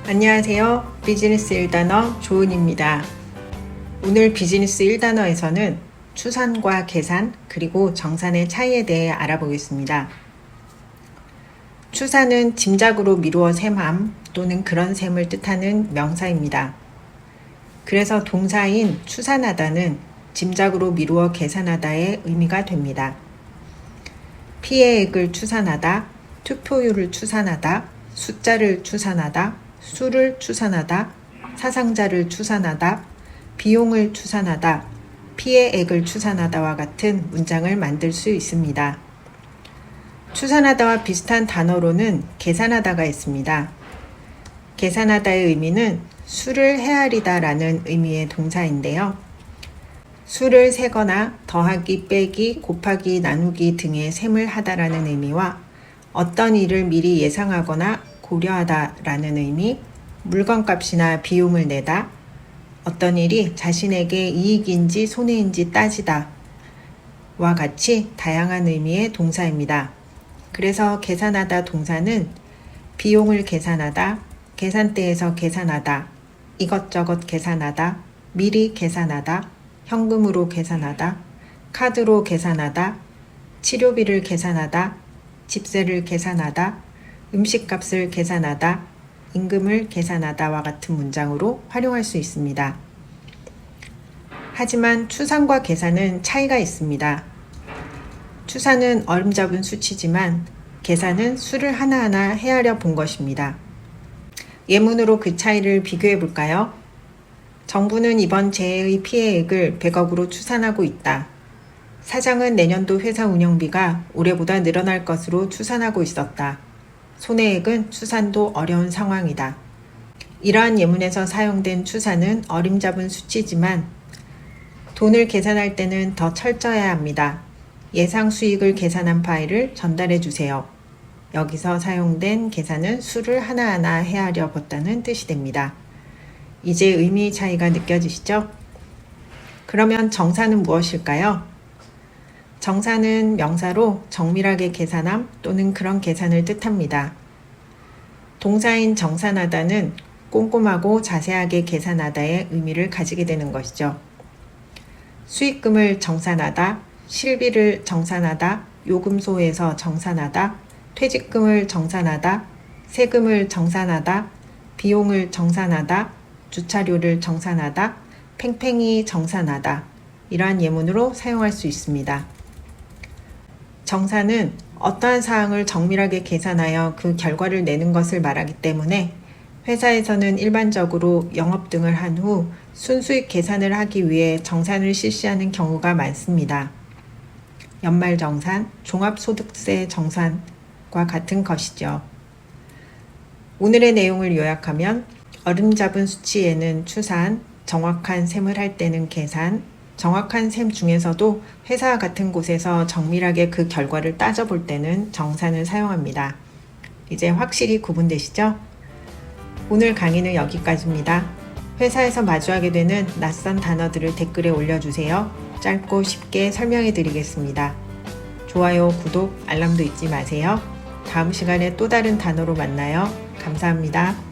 안녕하세요. 비즈니스 1단어 조은입니다. 오늘 비즈니스 1단어에서는 추산과 계산 그리고 정산의 차이에 대해 알아보겠습니다. 추산은 짐작으로 미루어 셈함 또는 그런 셈을 뜻하는 명사입니다. 그래서 동사인 추산하다는 짐작으로 미루어 계산하다의 의미가 됩니다. 피해액을 추산하다, 투표율을 추산하다, 숫자를 추산하다, 수를 추산하다, 사상자를 추산하다, 비용을 추산하다, 피해액을 추산하다와 같은 문장을 만들 수 있습니다. 추산하다와 비슷한 단어로는 계산하다가 있습니다. 계산하다의 의미는 수를 헤아리다 라는 의미의 동사인데요. 수를 세거나 더하기, 빼기, 곱하기, 나누기 등의 셈을 하다라는 의미와 어떤 일을 미리 예상하거나 고려하다 라는 의미, 물건값이나 비용을 내다, 어떤 일이 자신에게 이익인지 손해인지 따지다 와 같이 다양한 의미의 동사입니다. 그래서 계산하다 동사는 비용을 계산하다, 계산대에서 계산하다, 이것저것 계산하다, 미리 계산하다, 현금으로 계산하다, 카드로 계산하다, 치료비를 계산하다, 집세를 계산하다, 음식값을 계산하다, 임금을 계산하다와 같은 문장으로 활용할 수 있습니다. 하지만 추산과 계산은 차이가 있습니다. 추산은 어림잡은 수치지만 계산은 수를 하나하나 헤아려 본 것입니다. 예문으로 그 차이를 비교해 볼까요? 정부는 이번 재해의 피해액을 100억으로 추산하고 있다. 사장은 내년도 회사 운영비가 올해보다 늘어날 것으로 추산하고 있었다. 손해액은 추산도 어려운 상황이다. 이러한 예문에서 사용된 추산은 어림잡은 수치지만 돈을 계산할 때는 더 철저해야 합니다. 예상 수익을 계산한 파일을 전달해 주세요. 여기서 사용된 계산은 수를 하나하나 헤아려 봤다는 뜻이 됩니다. 이제 의미 차이가 느껴지시죠? 그러면 정사는 무엇일까요? 정사는 명사로 정밀하게 계산함 또는 그런 계산을 뜻합니다. 동사인 정산하다는 꼼꼼하고 자세하게 계산하다의 의미를 가지게 되는 것이죠. 수익금을 정산하다, 실비를 정산하다, 요금소에서 정산하다, 퇴직금을 정산하다, 세금을 정산하다, 비용을 정산하다, 주차료를 정산하다, 팽팽히 정산하다 이러한 예문으로 사용할 수 있습니다. 정산은 어떠한 사항을 정밀하게 계산하여 그 결과를 내는 것을 말하기 때문에 회사에서는 일반적으로 영업 등을 한 후 순수익 계산을 하기 위해 정산을 실시하는 경우가 많습니다. 연말정산, 종합소득세 정산과 같은 것이죠. 오늘의 내용을 요약하면 어림잡은 수치에는 추산, 정확한 셈을 할 때는 계산, 정확한 셈 중에서도 회사와 같은 곳에서 정밀하게 그 결과를 따져볼 때는 정산을 사용합니다. 이제 확실히 구분되시죠? 오늘 강의는 여기까지입니다. 회사에서 마주하게 되는 낯선 단어들을 댓글에 올려주세요. 짧고 쉽게 설명해 드리겠습니다. 좋아요, 구독, 알람도 잊지 마세요. 다음 시간에 또 다른 단어로 만나요. 감사합니다.